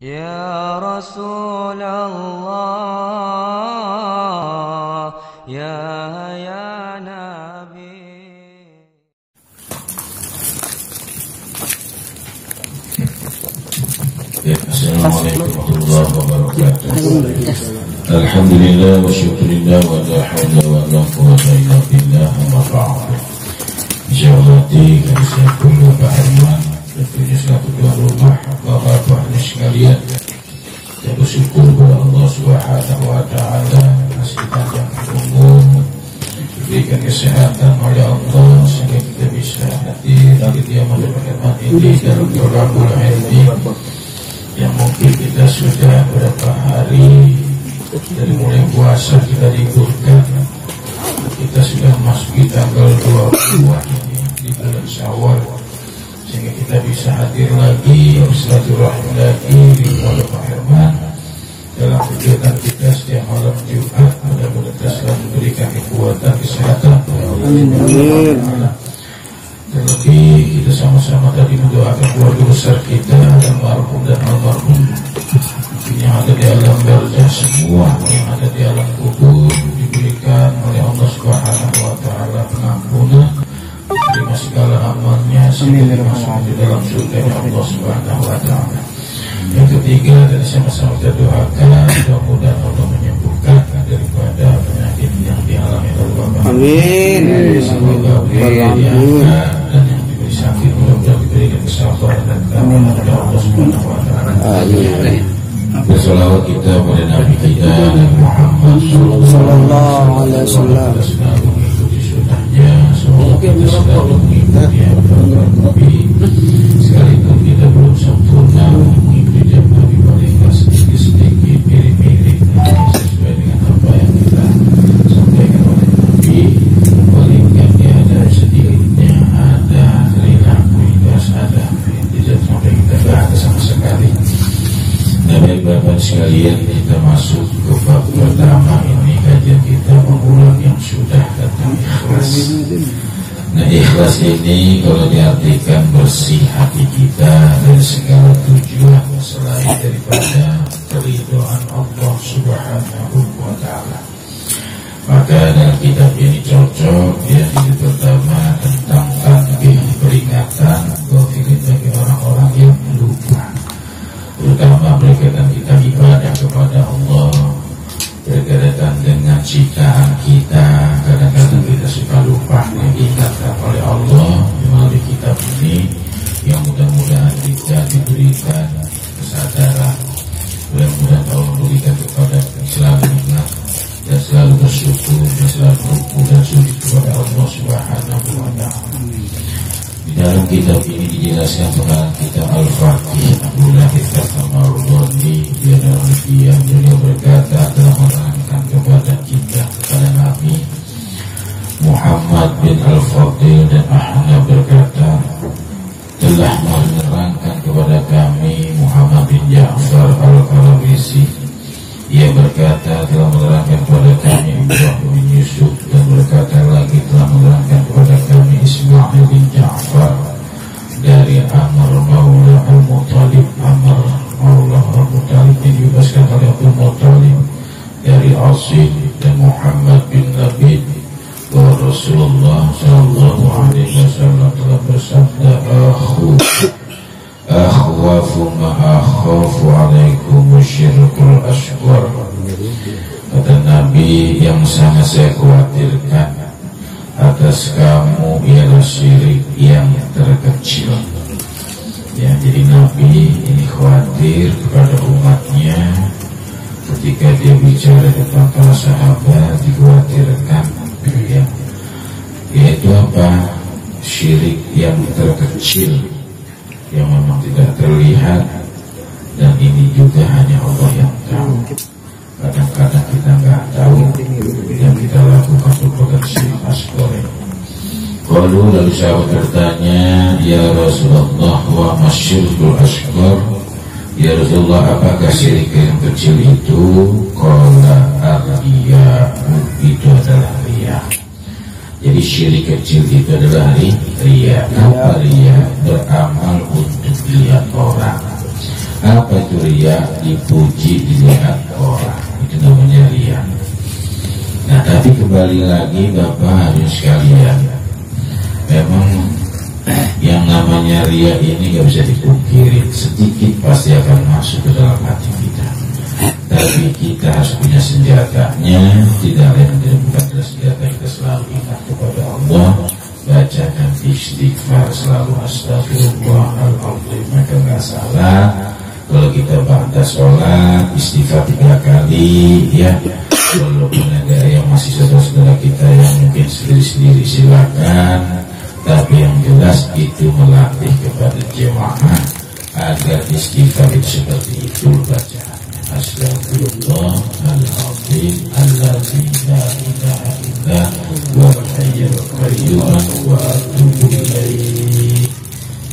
Ya Rasulullah, ya Nabi. Assalamualaikum warahmatullahi wabarakatuh. Alhamdulillah wa syukurillah wa la hawla wa la quwwata illa billah amma ba'd. Insyaallah kami siapkan Bapak Herman tentunya selaku tuan rumah, Bapak-bapak sekalian, kita bersyukur kepada Allah Subhanahu wa taala masih panjang umur, diberikan kesehatan oleh Allah sehingga kita bisa hadir di kediaman Bapak Herman ini dalam Rabbul Alamin yang mungkin kita sudah beberapa hari dari mulai puasa kita liburkan, kita sudah masuki tanggal 22 ini di bulan Syawal, sehingga kita bisa hadir lagi bersilaturahmi lagi di rumah Pak Herman dalam kegiatan kita setiap malam Jumat. Mudah-mudahan kita selalu memberikan kekuatan, kesehatan. Amin. Terlebih kita sama-sama tadi mendoakan keluarga besar kita dan almarhum yang ada di alam barzah, semua yang ada di alam kubur diberikan oleh Allah Subhanahu wa taala pengampunan, terima segala amalnya sehingga dimasukkan di dalam surga Allah Subhanahu wa taala. Yang ketiga, dan sama-sama kita doakan mudah-mudahan Allah menyembuhkan daripada penyakit yang dialami Allah. Amin. Semoga beliau diangkat dan yang diberi sakit mudah-mudahan diberikan kesabaran dan keamanan oleh Allah Subhanahu wa taala. Amin. Bersolawat kita pada Nabi kita Nabi Muhammad sallallahu alaihi wasallam, selalu mengikuti sunnahnya. Semoga kita selalu mengikuti Nabi, sekalipun kita belum sempurna mengikuti Nabi, paling sedikit mirip-mirip sesuai dengan apa yang kita sampaikan oleh Nabi. Paling dia ada sedikitnya, ada perilaku ada yang tidak sampai kita bahas sama sekali. Bapak sekalian, kita masuk ke bab pertama ini, kajian kita mengulang yang sudah tentang ikhlas. Nah, ikhlas ini kalau diartikan bersih hati kita dari segala tujuan selain daripada keridhaan Allah Subhanahu wa taala. Maka dalam kitab ini cocok ya, yang pertama tentang tanbih, peringatan bagi orang-orang yang lupa, terutama berkaitan kita ibadah kepada Allah, berkaitan dengan ciptaan kita. Kadang-kadang kita suka lupa diingatkan oleh Allah melalui kitab ini, yang mudah-mudahan kita diberikan kesadaran, mudah-mudahan Allah memberikan kepada selalu ingat dan selalu bersyukur dan selalu bersyukur dan sujud kepada Allah Subhanahu wa taala. Di dalam kitab ini dijelaskan tentang kitab Al-Fatih. Abdullah Al-Marudhi, dia dalam dia beliau berkata telah menerangkan kepada kita, kepada Nabi Muhammad bin Al-Fadil dan Ahmad berkata telah menerangkan kepada kami Muhammad bin Ja'far Al-Qarabisi, ia berkata telah menerangkan kepada kami Ibrahim bin Yusuf, dan berkata lagi telah menerangkan kepada kami Ismail bin Ja'far dari Amr Maula Al-Muttalib. Amr Maula Al-Muttalib yang dibebaskan oleh Abdul Muttalib dari Asid, dan Muhammad bin Labid bahwa Rasulullah sallallahu alaihi wasallam telah bersabda, akhwafu ma akhafu alaikum syirkul asghar. Kata Nabi, yang sangat saya khawatirkan atas kamu ialah syirik yang terkecil. Ya, jadi Nabi ini khawatir kepada umatnya ketika dia bicara tentang para sahabat, dikhawatirkan ya, yaitu apa? Syirik yang terkecil yang memang tidak terlihat, dan ini juga hanya Allah yang tahu. Kadang-kadang kita nggak tahu yang kita lakukan merupakan syirik asghar. Lalu sahabat bertanya, ya Rasulullah, wa masyirkul asghar? Ya Rasulullah, apakah syirik yang kecil itu? Qala ar-riya, itu adalah riya. Jadi syirik kecil itu adalah riya. Apa riya? Beramal untuk lihat orang. Apa itu riya? Dipuji dilihat orang, itu namanya riya. Nah, tapi kembali lagi Bapak Ibu sekalian, memang yang namanya riya ini gak bisa dipungkiri, sedikit pasti akan masuk ke dalam hati kita. Tapi kita harus punya senjatanya, tidak lain dan bukan adalah senjata kita selalu ingat kepada Allah, bacakan istighfar selalu, astagfirullahaladzim. Maka nggak salah kalau kita ba'da sholat istighfar 3 kali, ya. Walaupun ada yang masih saudara-saudara kita yang mungkin sendiri-sendiri silakan, tapi yang jelas itu melatih kepada jemaah agar istighfar itu seperti itu bacaan. Astagfirullahaladzim alladzi la ilaha illa huwal hayyul qayyum wa atubu ilaihi.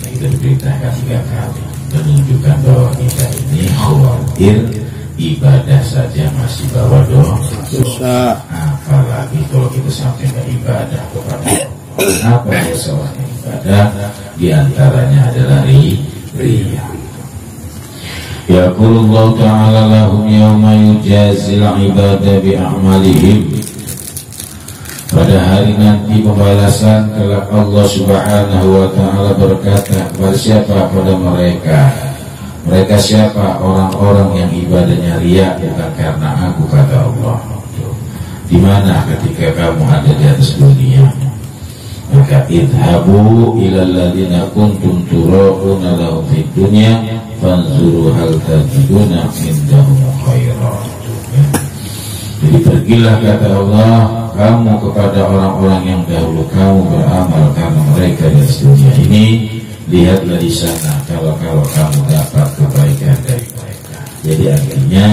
Kita diperintahkan 3 kali, menunjukkan bahwa kita ini khawatir ibadah saja masih bawa dosa, apalagi kalau kita sampai beribadah kepada Allah. Apa dosa ibadah? Di antaranya adalah riya. Yaqulullahu ta'ala lahum yawma yujazil ibadah bi'amalihim. Pada hari nanti pembalasan kelak Allah subhanahu wa ta'ala berkata kepada siapa? Pada mereka. Mereka siapa? Orang-orang yang ibadahnya riya bukan karena aku, kata Allah. Di mana ketika kamu ada di atas dunia? Maka idhabu ilal ladzina kuntum tura'una lahum fid dunya fanzuru hal tajiduna indahum khairan. Jadi pergilah, kata Allah, kamu kepada orang-orang yang dahulu kamu beramal karena mereka di dunia ini, lihatlah di sana kalau kamu dapat kebaikan dari mereka. Jadi artinya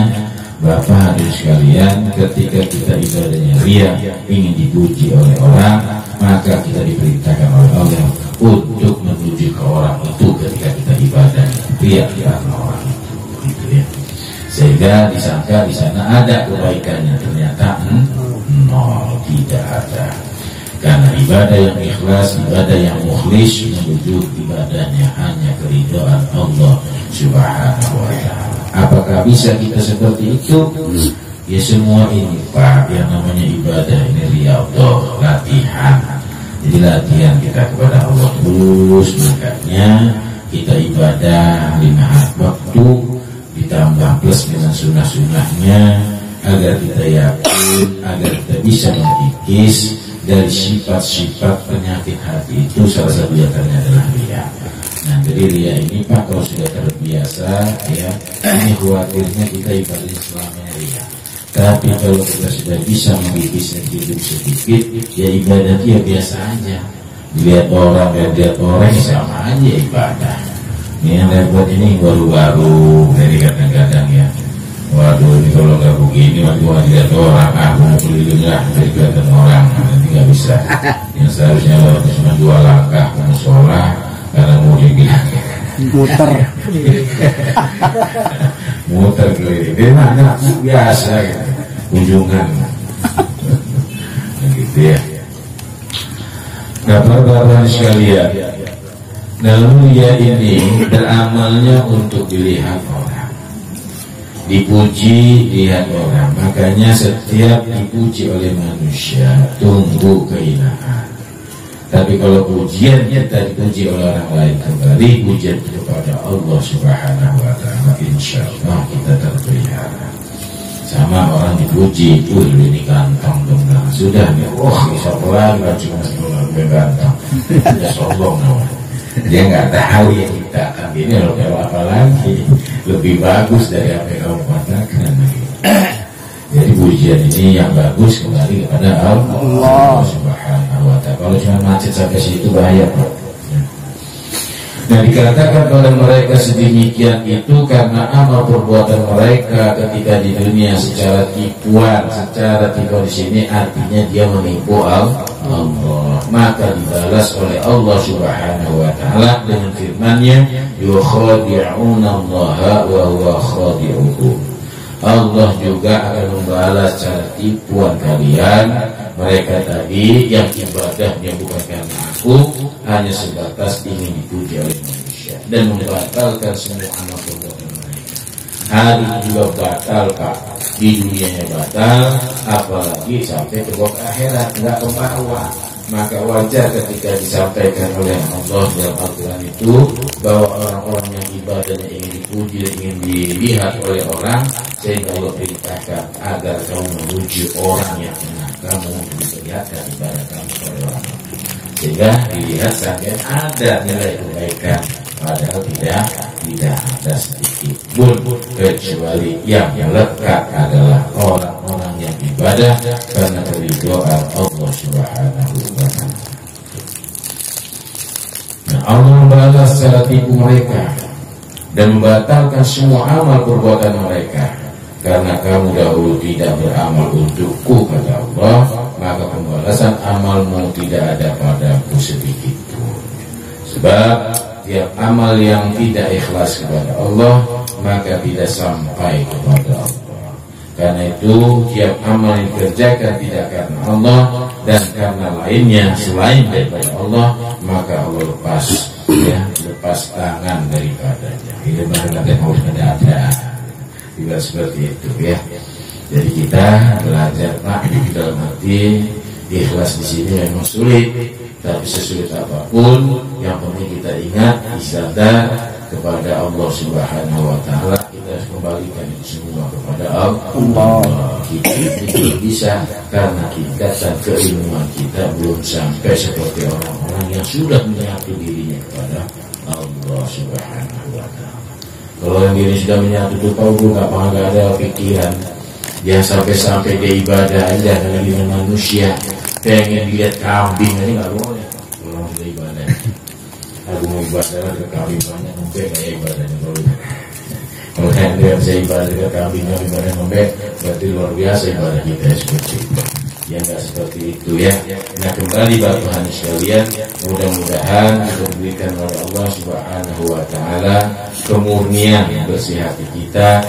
Bapak Hadirin sekalian, ketika kita ibadahnya riya, ingin dipuji oleh orang, maka kita diperintahkan oleh Allah untuk menuju ke orang itu ketika kita ibadah riya karena orang itu, gitu ya. Sehingga disangka di sana ada kebaikannya, ternyata nol, tidak ada. Karena ibadah yang ikhlas, ibadah yang mukhlis, menuju ibadahnya hanya keridhaan Allah subhanahu wa ta'ala. Apakah bisa kita seperti itu? Ya semua ini Pak, yang namanya ibadah ini riyadhah, latihan. Jadi latihan kita kepada Allah terus, makanya kita ibadah 5 waktu ditambah plus dengan sunnah-sunnahnya, agar kita yakin, agar kita bisa mengikis dari sifat-sifat penyakit hati itu. Salah satu antaranya adalah riya. Nah, jadi riya ini Pak, kalau sudah terbiasa ya, ini khawatirnya kita ibadah selamanya riya. Tapi kalau kita sudah bisa mengikisnya sedikit, ya ibadah dia biasa aja. Lihat orang dan lihat orang sama aja ibadah. Ini yang repot ini baru-baru, jadi kadang-kadang ya, waduh ini kalau nggak begini, waktu lihat orang, aku mau keliling lah, jadi kelihatan orang, nanti nggak bisa. Yang seharusnya cuma 2 langkah ke musola, karena mau dibilang muter keliling, di mana biasa gitu, kunjungan, gitu ya. Bapak-bapak sekalian, namun ya ini beramalnya untuk dilihat orang, dipuji lihat orang. Makanya setiap dipuji oleh manusia tunggu kehinaan. Tapi kalau pujian kita dipuji oleh orang lain, kembali pujian kepada Allah subhanahu wa ta'ala, insya Allah kita terpelihara. Sama orang dipuji, ini ganteng dong, nah, sudah nih, bisa pelan, cuma lebih ganteng, sudah sombong namanya. Dia nggak tahu ya kita akan ini loh, kalau apa lagi lebih bagus dari apa yang kamu katakan. Jadi pujian ini yang bagus kembali kepada Allah subhanahu wa ta'ala. Kalau cuma macet sampai situ bahaya Pak. Nah, dikatakan oleh mereka sedemikian itu karena amal perbuatan mereka ketika di dunia secara tipuan, secara tipuan di sini artinya dia menipu Allah. Maka dibalas oleh Allah subhanahu wa ta'ala dengan firman-Nya, yukhadi'una Allah wa huwa khadi'uhum. Allah juga akan membalas cara tipuan kalian. Mereka tadi yang ibadahnya bukan karena aku, hanya sebatas ingin dipuji oleh manusia, dan membatalkan semua amal perbuatan mereka. Hari juga batal Pak, di dunianya batal, apalagi sampai ke akhirat nggak ke bawah. Maka wajar ketika disampaikan oleh Allah dalam Al-Quran itu bahwa orang-orang yang ibadahnya ingin dipuji, ingin dilihat oleh orang, sehingga Allah perintahkan agar kamu memuji orang yang benar, kamu diperlihatkan ibadah kamu oleh orang, sehingga dilihat sampai ada nilai kebaikan, padahal tidak ada sedikit pun, kecuali yang melekat adalah orang-orang yang ibadah karena keridhaan Allah Subhanahu wa Ta'ala. Nah, Allah membalas secara tipu mereka dan membatalkan semua amal perbuatan mereka, karena kamu dahulu tidak beramal untukku, kata Allah, maka pembalasan amalmu tidak ada padaku sedikit pun. Sebab tiap amal yang tidak ikhlas kepada Allah maka tidak sampai kepada Allah. Karena itu tiap amal yang dikerjakan tidak karena Allah dan karena lainnya selain daripada Allah, maka Allah lepas tangan daripadanya. Ini benar-benar harus ada. Bila seperti itu ya. Jadi kita belajar Pak di dalam arti ikhlas di sini memang sulit. Tapi sesulit apapun, yang penting kita ingat ibadah kepada Allah Subhanahu wa Ta'ala. Kita harus kembalikan itu semua kepada Allah. Kita itu bisa karena kita dan keilmuan kita belum sampai seperti orang-orang yang sudah menyatu dirinya kepada Allah Subhanahu wa Ta'ala. Kalau yang diri sudah menyatu itu tahu nggak ada pikiran, yang sampai dia ibadah aja lagi dengan manusia. Pengen dilihat kambing ini nggak boleh. Kalau sudah ibadah, aku mau ibadah ke kambing banyak, ngombe kayak ibadahnya kalau dia bisa ibadah ke kambingnya ibadah ngombe, berarti luar biasa ibadah kita seperti itu. Ya nggak seperti itu ya. Nah kembali Bapak Tuhan sekalian, mudah-mudahan kita diberikan oleh Allah Subhanahu wa Ta'ala kemurnian bersih hati kita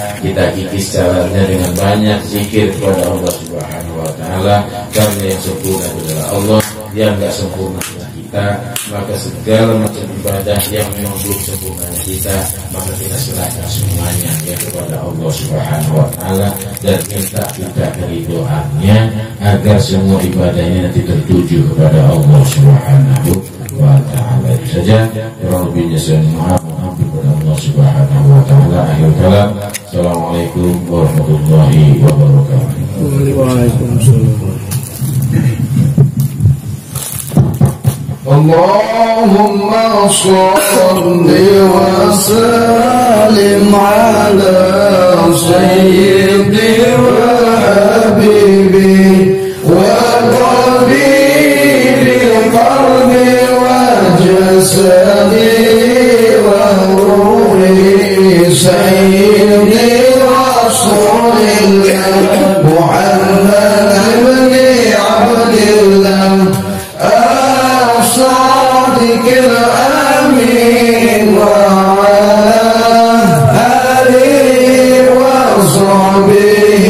kikis caranya dengan banyak zikir kepada Allah Subhanahu wa Ta'ala, karena yang sempurna adalah Allah, yang nggak sempurna adalah kita. Maka segala macam ibadah yang memang belum sempurnanya kita, maka kita serahkan semuanya ya kepada Allah Subhanahu wa Ta'ala dan minta kita keridhaannya agar semua ibadahnya nanti tertuju kepada Allah Subhanahu wa Ta'ala. Itu saja, kurang lebihnya saya mohon maaf kepada Allah Subhanahu wa Ta'ala. Akhir kalam, assalamualaikum warahmatullahi wabarakatuh. Waalaikumsalam. Allahumma sholli wa sallim ala sayyidi wa habibi wa tabibi qalbi wa jasadi wa ruhi sayyidi rasulillah Muhammad ibn Abdillah الصادق الأمين وعلى آله وصحبه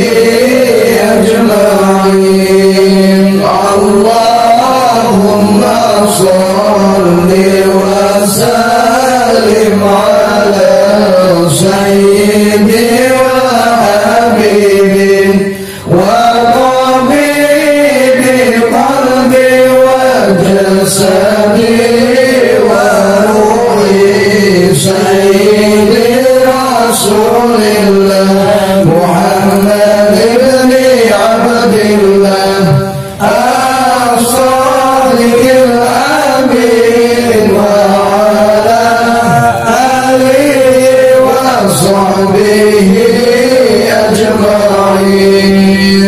أجمعين. اللهم صل وسلم على سيدي وحبيبي وطبيبي قلبي وجسدي وروحي سيدي رسول الله محمد بن عبد الله الصادق الأمين وعلى آله وصحبه أجمعين.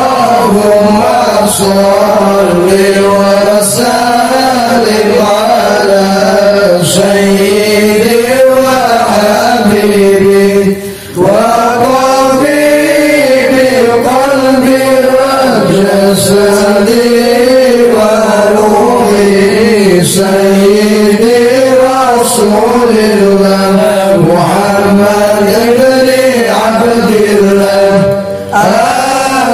اللهم صل وسلم على سيدي وحبيبي وطبيبي قلبي وجسدي وروحي سيدي رسول الله محمد بن عبد الله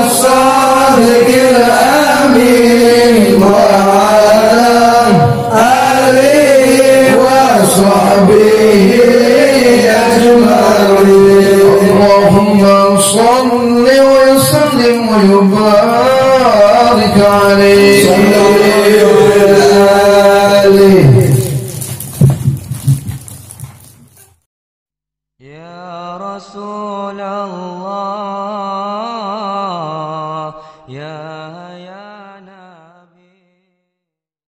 الصادق الأمين وعلى آله وصحبه أجمعين. وبارك عليه يا رسول الله يا